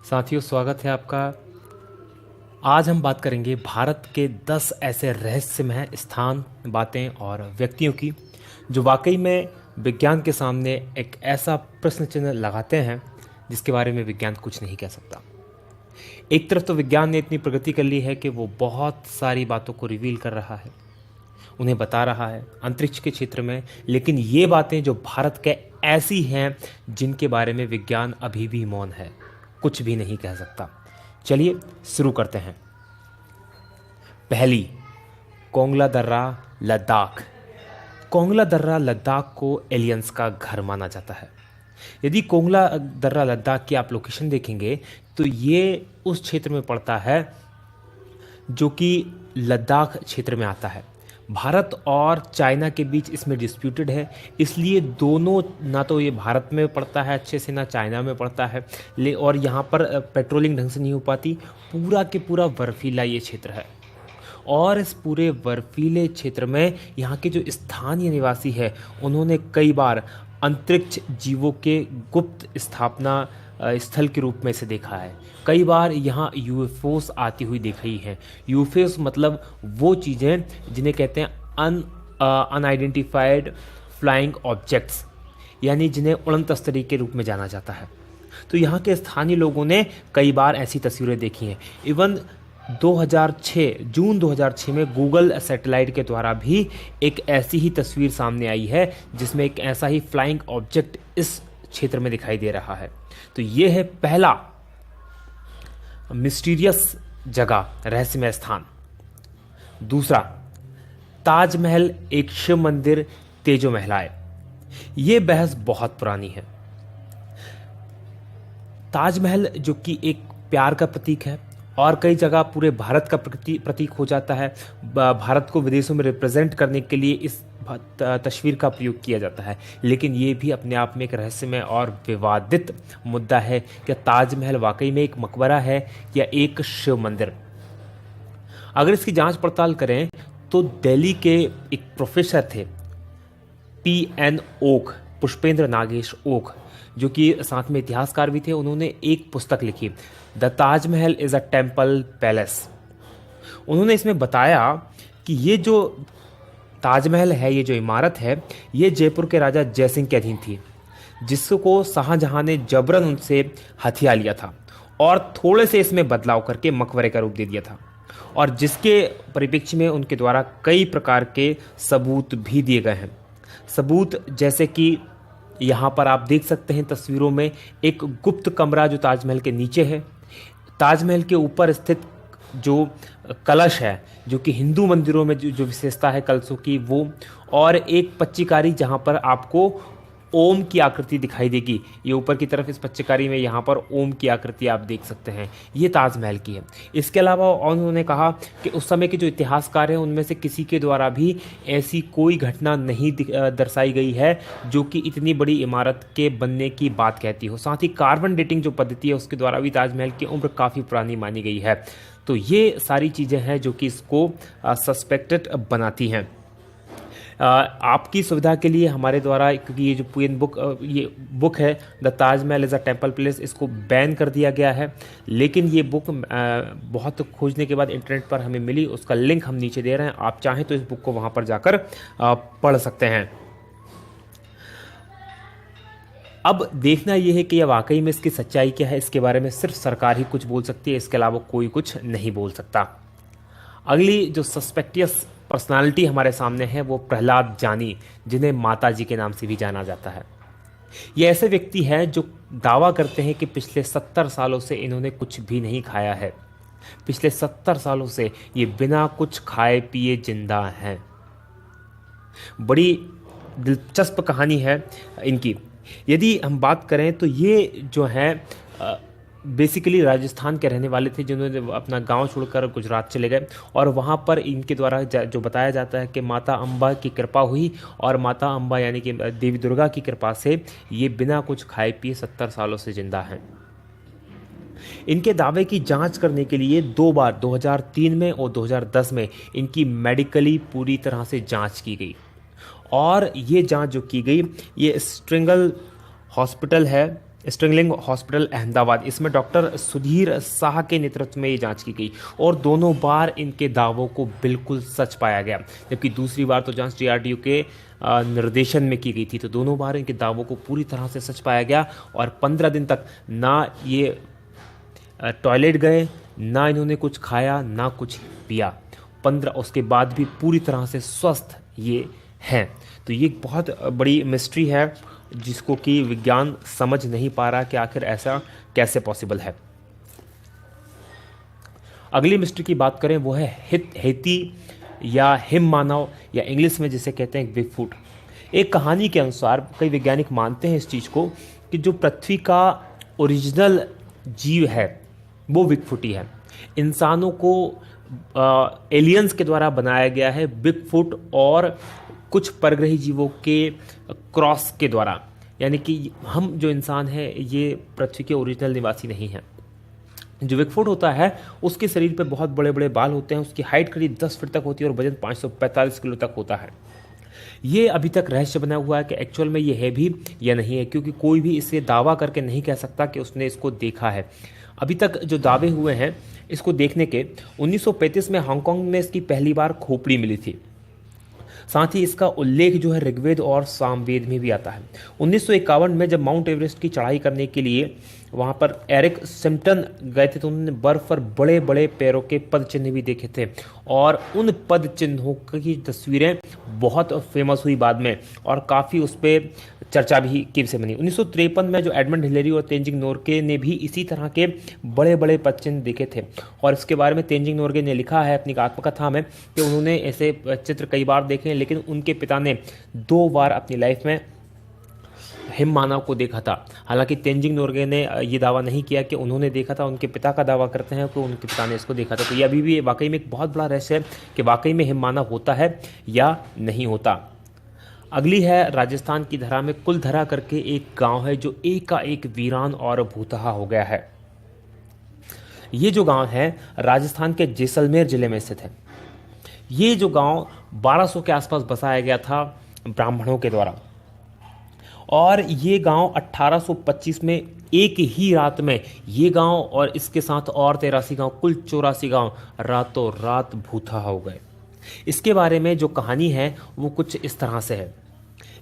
साथियों, स्वागत है आपका। आज हम बात करेंगे भारत के 10 ऐसे रहस्यमय स्थान, बातें और व्यक्तियों की जो वाकई में विज्ञान के सामने एक ऐसा प्रश्न चिन्ह लगाते हैं जिसके बारे में विज्ञान कुछ नहीं कह सकता। एक तरफ तो विज्ञान ने इतनी प्रगति कर ली है कि वो बहुत सारी बातों को रिवील कर रहा है, उन्हें बता रहा है अंतरिक्ष के क्षेत्र में, लेकिन ये बातें जो भारत के ऐसी हैं जिनके बारे में विज्ञान अभी भी मौन है, कुछ भी नहीं कह सकता। चलिए शुरू करते हैं। पहली, कोंगला दर्रा, लद्दाख। कोंगला दर्रा लद्दाख को एलियंस का घर माना जाता है। यदि कोंगला दर्रा लद्दाख की आप लोकेशन देखेंगे तो ये उस क्षेत्र में पड़ता है जो कि लद्दाख क्षेत्र में आता है। भारत और चाइना के बीच इसमें डिस्प्यूटेड है, इसलिए दोनों, ना तो ये भारत में पड़ता है अच्छे से, ना चाइना में पड़ता है, और यहाँ पर पेट्रोलिंग ढंग से नहीं हो पाती। पूरा के पूरा बर्फीला ये क्षेत्र है और इस पूरे बर्फीले क्षेत्र में यहाँ के जो स्थानीय निवासी है उन्होंने कई बार अंतरिक्ष जीवों के गुप्त स्थापना स्थल के रूप में इसे देखा है। कई बार यहाँ यूएफओस आती हुई देखी है। यूएफओस मतलब वो चीज़ें जिन्हें कहते हैं अनआइडेंटिफाइड फ्लाइंग ऑब्जेक्ट्स, यानी जिन्हें उड़न तस्तरी के रूप में जाना जाता है। तो यहाँ के स्थानीय लोगों ने कई बार ऐसी तस्वीरें देखी हैं। इवन 2006 जून 2006 में गूगल सैटेलाइट के द्वारा भी एक ऐसी ही तस्वीर सामने आई है जिसमें एक ऐसा ही फ्लाइंग ऑब्जेक्ट इस क्षेत्र में दिखाई दे रहा है। तो ये है पहला मिस्टीरियस जगह, रहस्यमय स्थान। दूसरा, ताजमहल एक शिव मंदिर, तेजो महलाए। ये बहस बहुत पुरानी है। ताजमहल जो कि एक प्यार का प्रतीक है और कई जगह पूरे भारत का प्रतीक हो जाता है। भारत को विदेशों में रिप्रेजेंट करने के लिए इस तस्वीर का प्रयोग किया जाता है, लेकिन ये भी अपने आप में एक रहस्यमय और विवादित मुद्दा है कि ताजमहल वाकई में एक मकबरा है या एक शिव मंदिर। अगर इसकी जांच पड़ताल करें तो दिल्ली के एक प्रोफेसर थे, PN ओक, पुष्पेंद्र नागेश ओक, जो कि साथ में इतिहासकार भी थे। उन्होंने एक पुस्तक लिखी, the Taj Mahal is a temple palace. उन्होंने इसमें बताया कि ये जो ताजमहल है, ये जो इमारत है, ये जयपुर के राजा जयसिंह के अधीन थी, जिसको शाहजहां ने जबरन उनसे हथिया लिया था और थोड़े से इसमें बदलाव करके मकबरे का रूप दे दिया था, और जिसके परिप्रेक्ष्य में उनके द्वारा कई प्रकार के सबूत भी दिए गए हैं। सबूत जैसे कि यहाँ पर आप देख सकते हैं तस्वीरों में एक गुप्त कमरा जो ताजमहल के नीचे है, ताजमहल के ऊपर स्थित जो कलश है, जो कि हिंदू मंदिरों में जो विशेषता है कलशों की, वो, और एक पच्चीकारी जहाँ पर आपको ओम की आकृति दिखाई देगी। ये ऊपर की तरफ इस पच्चीकारी में यहाँ पर ओम की आकृति आप देख सकते हैं, ये ताजमहल की है। इसके अलावा उन्होंने कहा कि उस समय के जो इतिहासकार हैं उनमें से किसी के द्वारा भी ऐसी कोई घटना नहीं दर्शाई गई है जो कि इतनी बड़ी इमारत के बनने की बात कहती हो। साथ ही कार्बन डेटिंग जो पद्धति है उसके द्वारा भी ताजमहल की उम्र काफ़ी पुरानी मानी गई है। तो ये सारी चीज़ें हैं जो कि इसको सस्पेक्टेड बनाती हैं। आपकी सुविधा के लिए हमारे द्वारा, क्योंकि ये जो ये बुक है the Taj Mahal is a temple place, इसको बैन कर दिया गया है, लेकिन ये बुक बहुत खोजने के बाद इंटरनेट पर हमें मिली। उसका लिंक हम नीचे दे रहे हैं, आप चाहें तो इस बुक को वहाँ पर जाकर पढ़ सकते हैं। अब देखना यह है कि यह वाकई में इसकी सच्चाई क्या है। इसके बारे में सिर्फ सरकार ही कुछ बोल सकती है, इसके अलावा कोई कुछ नहीं बोल सकता। अगली जो सस्पेक्टियस पर्सनालिटी हमारे सामने है वो प्रहलाद जानी, जिन्हें माता जी के नाम से भी जाना जाता है। ये ऐसे व्यक्ति हैं जो दावा करते हैं कि पिछले 70 सालों से इन्होंने कुछ भी नहीं खाया है। पिछले 70 सालों से ये बिना कुछ खाए पिए जिंदा हैं। बड़ी दिलचस्प कहानी है इनकी। यदि हम बात करें तो ये जो हैं बेसिकली राजस्थान के रहने वाले थे, जिन्होंने अपना गांव छोड़कर गुजरात चले गए, और वहाँ पर इनके द्वारा जो बताया जाता है कि माता अम्बा की कृपा हुई, और माता अम्बा यानी कि देवी दुर्गा की कृपा से ये बिना कुछ खाए पिए 70 सालों से जिंदा हैं। इनके दावे की जांच करने के लिए 2 बार 2003 में और 2010 में इनकी मेडिकली पूरी तरह से जांच की गई, और ये जांच जो की गई, ये स्ट्रिंगल हॉस्पिटल है स्टिंगलिंग हॉस्पिटल अहमदाबाद, इसमें डॉक्टर सुधीर शाह के नेतृत्व में ये जांच की गई और दोनों बार इनके दावों को बिल्कुल सच पाया गया। जबकि दूसरी बार तो जांच डीआरडीओ के निर्देशन में की गई थी, तो दोनों बार इनके दावों को पूरी तरह से सच पाया गया और 15 दिन तक ना ये टॉयलेट गए, ना इन्होंने कुछ खाया, ना कुछ पिया। 15 उसके बाद भी पूरी तरह से स्वस्थ ये हैं। तो ये एक बहुत बड़ी मिस्ट्री है जिसको कि विज्ञान समझ नहीं पा रहा कि आखिर ऐसा कैसे पॉसिबल है। अगली मिस्ट्री की बात करें वो है हेती या हिम मानव, या इंग्लिश में जिसे कहते हैं बिगफुट। एक कहानी के अनुसार कई वैज्ञानिक मानते हैं इस चीज़ को कि जो पृथ्वी का ओरिजिनल जीव है वो बिगफुट ही है। इंसानों को एलियंस के द्वारा बनाया गया है बिगफुट और कुछ परग्रही जीवों के क्रॉस के द्वारा, यानी कि हम जो इंसान हैं ये पृथ्वी के ओरिजिनल निवासी नहीं हैं। जो बिगफुट होता है उसके शरीर पे बहुत बड़े बड़े बाल होते हैं, उसकी हाइट करीब 10 फीट तक होती है और वजन 545 किलो तक होता है। ये अभी तक रहस्य बना हुआ है कि एक्चुअल में ये है भी या नहीं है, क्योंकि कोई भी इसे दावा करके नहीं कह सकता कि उसने इसको देखा है। अभी तक जो दावे हुए हैं इसको देखने के, 1935 में हांगकांग में इसकी पहली बार खोपड़ी मिली थी। साथ ही इसका उल्लेख जो है ऋग्वेद और सामवेद में भी आता है। 1951 में जब माउंट एवरेस्ट की चढ़ाई करने के लिए वहाँ पर एरिक सिम्पटन गए थे तो उन्होंने बर्फ पर बड़े बड़े पैरों के पद चिन्ह भी देखे थे और उन पद चिन्हों की तस्वीरें बहुत फेमस हुई बाद में और काफ़ी उस पर चर्चा भी की से बनी। 1953 में जो एडमंड हिलेरी और तेंजिंग नोर्गे ने भी इसी तरह के बड़े बड़े पद चिन्ह देखे थे और इसके बारे में तेंजिंग नोर्गे ने लिखा है अपनी आत्मकथा में कि उन्होंने ऐसे चित्र कई बार देखे हैं, लेकिन उनके पिता ने 2 बार अपनी लाइफ में हिम मानव को देखा था। हालांकि तेंजिंग नोर्गे ने ये दावा नहीं किया कि उन्होंने देखा था, उनके पिता का दावा करते हैं कि उनके पिता ने इसको देखा था। तो ये अभी भी वाकई में एक बहुत बड़ा रहस्य है कि वाकई में हिम मानव होता है या नहीं होता। अगली है राजस्थान की धरा में कुलधरा करके एक गांव है जो एकाएक वीरान और भूतहा हो गया है। ये जो गांव है राजस्थान के जैसलमेर जिले में स्थित है। ये जो गांव 1200 के आसपास बसाया गया था ब्राह्मणों के द्वारा और ये गांव 1825 में एक ही रात में ये गांव और इसके साथ और 83 गांव, कुल 84 गांव रातों रात भूतहा हो गए। इसके बारे में जो कहानी है वो कुछ इस तरह से है।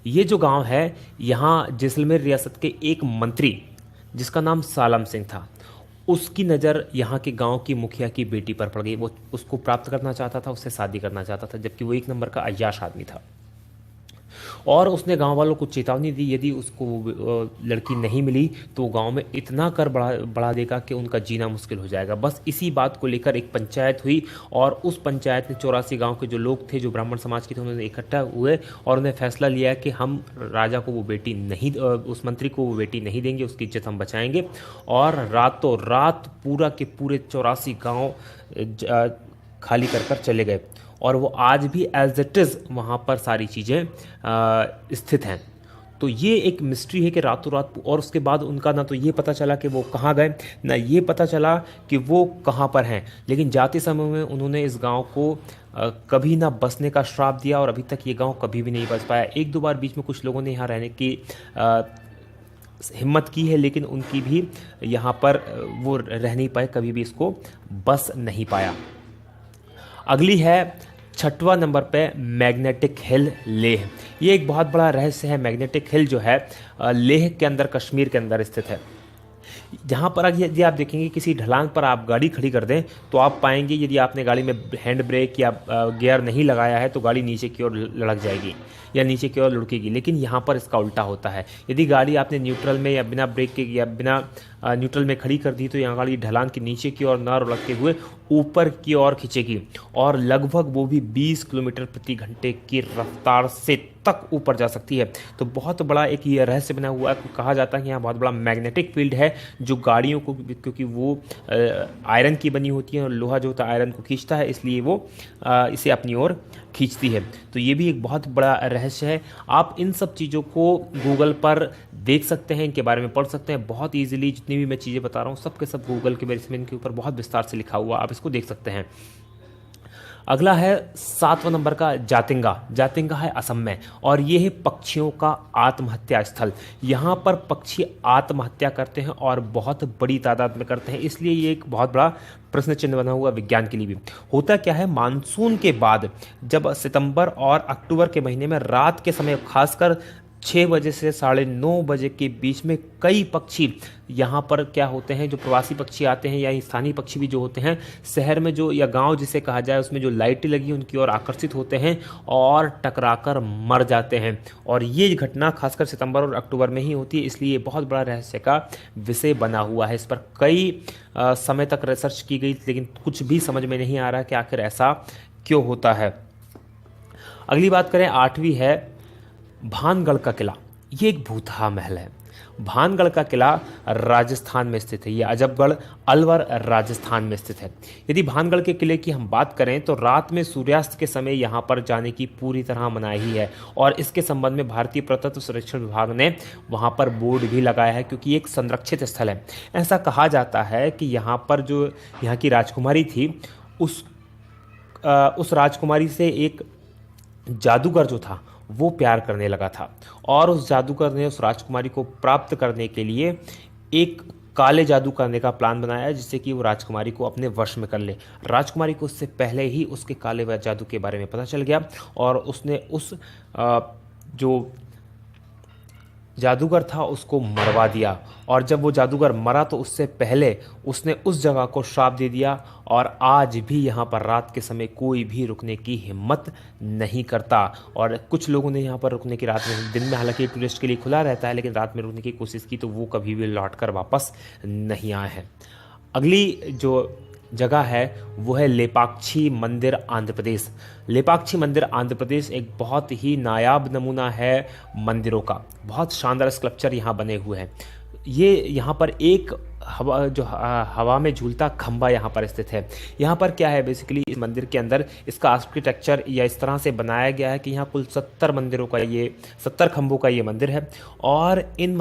ये जो गांव है यहाँ जैसलमेर रियासत के एक मंत्री जिसका नाम सालम सिंह था, उसकी नज़र यहाँ के गांव की मुखिया की बेटी पर पड़ गई। वो उसको प्राप्त करना चाहता था, उससे शादी करना चाहता था, जबकि वो 1 नंबर का अय्याश आदमी था और उसने गांव वालों को चेतावनी दी यदि उसको लड़की नहीं मिली तो गांव में इतना कर बढ़ा देगा कि उनका जीना मुश्किल हो जाएगा। बस इसी बात को लेकर एक पंचायत हुई और उस पंचायत में 84 गांव के जो लोग थे, जो ब्राह्मण समाज के थे, उन्होंने इकट्ठा हुए और उन्हें फैसला लिया कि हम राजा को वो बेटी नहीं, उस मंत्री को वो बेटी नहीं देंगे, उसकी इज्जत हम बचाएंगे। और रातों रात पूरा के पूरे 84 गाँव खाली कर चले गए और वो आज भी एज इट इज़ वहाँ पर सारी चीज़ें स्थित हैं। तो ये एक मिस्ट्री है कि रातों रात, और उसके बाद उनका ना तो ये पता चला कि वो कहाँ गए, ना ये पता चला कि वो कहाँ पर हैं। लेकिन जाते समय में उन्होंने इस गांव को कभी ना बसने का श्राप दिया और अभी तक ये गांव कभी भी नहीं बस पाया। 1-2 बार बीच में कुछ लोगों ने यहाँ रहने की हिम्मत की है, लेकिन उनकी भी यहाँ पर वो रह नहीं पाए, कभी भी इसको बस नहीं पाया। अगली है 6वां नंबर पे मैग्नेटिक हिल लेह। ये एक बहुत बड़ा रहस्य है। मैग्नेटिक हिल जो है लेह के अंदर, कश्मीर के अंदर स्थित है। जहाँ पर यदि आप देखेंगे किसी ढलान पर आप गाड़ी खड़ी कर दें तो आप पाएंगे यदि आपने गाड़ी में हैंड ब्रेक या गियर नहीं लगाया है तो गाड़ी नीचे की ओर लुढ़क जाएगी या नीचे की ओर लुढ़केगी। लेकिन यहाँ पर इसका उल्टा होता है। यदि गाड़ी आपने न्यूट्रल में या बिना ब्रेक के या बिना न्यूट्रल में खड़ी कर दी तो यहाँ गाड़ी ढलान के नीचे की ओर ना लुढ़कते हुए ऊपर की ओर खींचेगी और लगभग वो भी 20 किलोमीटर प्रति घंटे की रफ्तार से तक ऊपर जा सकती है। तो बहुत बड़ा एक ये रहस्य बना हुआ है। कहा जाता है कि यहाँ बहुत बड़ा मैग्नेटिक फील्ड है जो गाड़ियों को, क्योंकि वो आयरन की बनी होती है और लोहा जो होता है आयरन को खींचता है, इसलिए वो इसे अपनी ओर खींचती है। तो ये भी एक बहुत बड़ा रहस्य है। आप इन सब चीज़ों को गूगल पर देख सकते हैं, इनके बारे में पढ़ सकते हैं बहुत ईजिली। जितनी भी मैं चीज़ें बता रहा हूँ सब के सब गूगल के बेस में इनके ऊपर बहुत विस्तार से लिखा हुआ, आप इसको देख सकते हैं। अगला है 7वां नंबर का जातिंगा। जातिंगा है असम में और ये है पक्षियों का आत्महत्या स्थल। यहाँ पर पक्षी आत्महत्या करते हैं और बहुत बड़ी तादाद में करते हैं, इसलिए ये एक बहुत बड़ा प्रश्न चिन्ह बना हुआ विज्ञान के लिए भी। होता क्या है, मानसून के बाद जब सितंबर और अक्टूबर के महीने में रात के समय खासकर 6 बजे से 9:30 बजे के बीच में कई पक्षी यहाँ पर क्या होते हैं, जो प्रवासी पक्षी आते हैं या स्थानीय पक्षी भी जो होते हैं, शहर में जो या गांव जिसे कहा जाए उसमें जो लाइटें लगी उनकी ओर आकर्षित होते हैं और टकराकर मर जाते हैं। और ये घटना खासकर सितंबर और अक्टूबर में ही होती है, इसलिए बहुत बड़ा रहस्य का विषय बना हुआ है। इस पर कई समय तक रिसर्च की गई, लेकिन कुछ भी समझ में नहीं आ रहा कि आखिर ऐसा क्यों होता है। अगली बात करें, 8वीं है भानगढ़ का किला। ये एक भूतहा महल है। भानगढ़ का किला राजस्थान में स्थित है। ये अजबगढ़ अलवर राजस्थान में स्थित है। यदि भानगढ़ के किले की हम बात करें तो रात में सूर्यास्त के समय यहाँ पर जाने की पूरी तरह मनाही है और इसके संबंध में भारतीय पुरातत्व संरक्षण विभाग ने वहाँ पर बोर्ड भी लगाया है, क्योंकि एक संरक्षित स्थल है। ऐसा कहा जाता है कि यहाँ पर जो यहाँ की राजकुमारी थी उस राजकुमारी से एक जादूगर जो था वो प्यार करने लगा था और उस जादूगर ने उस राजकुमारी को प्राप्त करने के लिए एक काले जादू करने का प्लान बनाया, जिससे कि वो राजकुमारी को अपने वश में कर ले। राजकुमारी को उससे पहले ही उसके काले जादू के बारे में पता चल गया और उसने उस जो जादूगर था उसको मरवा दिया। और जब वो जादूगर मरा तो उससे पहले उसने उस जगह को श्राप दे दिया और आज भी यहाँ पर रात के समय कोई भी रुकने की हिम्मत नहीं करता। और कुछ लोगों ने यहाँ पर रुकने की, रात में, दिन में हालांकि टूरिस्ट के लिए खुला रहता है, लेकिन रात में रुकने की कोशिश की तो वो कभी भी लौट कर वापस नहीं आए हैं। अगली जो जगह है वो है लेपाक्षी मंदिर आंध्र प्रदेश। लेपाक्षी मंदिर आंध्र प्रदेश एक बहुत ही नायाब नमूना है मंदिरों का। बहुत शानदार स्कल्पचर यहाँ बने हुए हैं। ये यहाँ पर एक हवा में झूलता खंबा यहाँ पर स्थित है। यहाँ पर क्या है, बेसिकली इस मंदिर के अंदर इसका आर्किटेक्चर या इस तरह से बनाया गया है कि यहाँ कुल 70 खंभों का ये मंदिर है और इन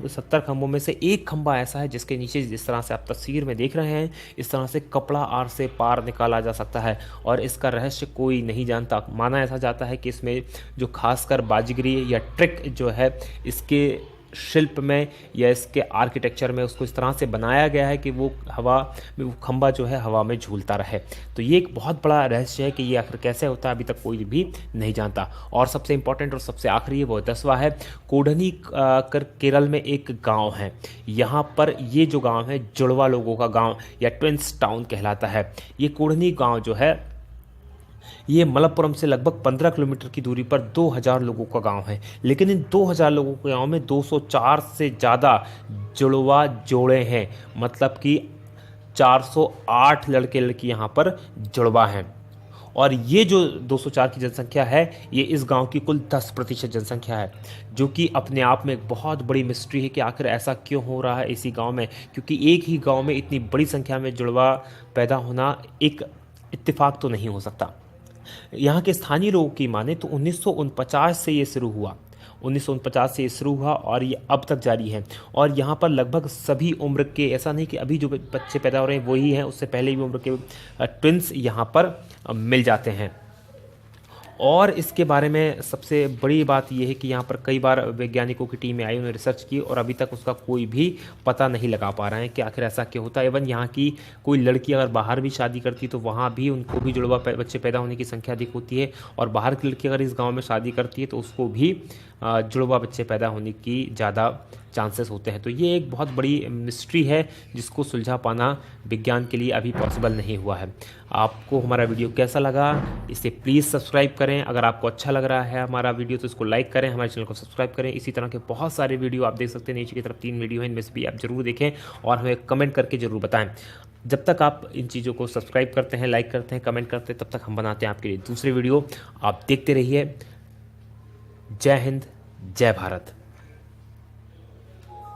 70 खंभों में से एक खंभा ऐसा है जिसके नीचे जिस तरह से आप तस्वीर में देख रहे हैं इस तरह से कपड़ा आर से पार निकाला जा सकता है और इसका रहस्य कोई नहीं जानता। माना ऐसा जाता है कि इसमें जो खासकर बाजीगरी या ट्रिक जो है इसके शिल्प में या इसके आर्किटेक्चर में उसको इस तरह से बनाया गया है कि वो खंभा जो है हवा में झूलता रहे। तो ये एक बहुत बड़ा रहस्य है कि ये आखिर कैसे होता है, अभी तक कोई भी नहीं जानता। और सबसे इंपॉर्टेंट और सबसे आखिरी है वो 10वां है कोडनी केरल में एक गांव है। यहाँ पर ये जो गांव है जुड़वा लोगों का गांव या ट्विंस टाउन कहलाता है। ये कोडनी गांव जो है ये मलप्पुरम से लगभग 15 किलोमीटर की दूरी पर 2000 लोगों का गांव है, लेकिन इन 2000 लोगों के गांव में 204 से ज़्यादा जुड़वा जोड़े हैं, मतलब कि 408 लड़के लड़की यहाँ पर जुड़वा हैं। और ये जो 204 की जनसंख्या है ये इस गांव की कुल 10% जनसंख्या है, जो कि अपने आप में एक बहुत बड़ी मिस्ट्री है कि आखिर ऐसा क्यों हो रहा है इसी गांव में, क्योंकि एक ही गांव में इतनी बड़ी संख्या में जुड़वा पैदा होना एक इत्तेफाक तो नहीं हो सकता। यहाँ के स्थानीय लोगों की माने तो 1949 से ये शुरू हुआ। 1949 से ये शुरू हुआ और ये अब तक जारी है। और यहाँ पर लगभग सभी उम्र के, ऐसा नहीं कि अभी जो बच्चे पैदा हो रहे हैं वही हैं, उससे पहले भी उम्र के ट्विंस यहाँ पर मिल जाते हैं। और इसके बारे में सबसे बड़ी बात यह है कि यहाँ पर कई बार वैज्ञानिकों की टीमें आई, उन्होंने रिसर्च की और अभी तक उसका कोई भी पता नहीं लगा पा रहे हैं कि आखिर ऐसा क्यों होता है। इवन यहाँ की कोई लड़की अगर बाहर भी शादी करती तो वहाँ भी उनको भी जुड़वा बच्चे पैदा होने की संख्या अधिक होती है, और बाहर की लड़की अगर इस गाँव में शादी करती है तो उसको भी जुड़वा बच्चे पैदा होने की ज़्यादा चांसेस होते हैं। तो ये एक बहुत बड़ी मिस्ट्री है जिसको सुलझा पाना विज्ञान के लिए अभी पॉसिबल नहीं हुआ है। आपको हमारा वीडियो कैसा लगा इसे प्लीज़ सब्सक्राइब करें। अगर आपको अच्छा लग रहा है हमारा वीडियो तो इसको लाइक करें, हमारे चैनल को सब्सक्राइब करें। इसी तरह के बहुत सारे वीडियो आप देख सकते हैं, नीचे की तरफ 3 वीडियो हैं, इनमें से भी आप ज़रूर देखें और हमें कमेंट करके ज़रूर बताएं। जब तक आप इन चीज़ों को सब्सक्राइब करते हैं, लाइक करते हैं, कमेंट करते हैं, तब तक हम बनाते हैं आपके लिए दूसरे वीडियो। आप देखते रहिए। जय हिंद, जय भारत।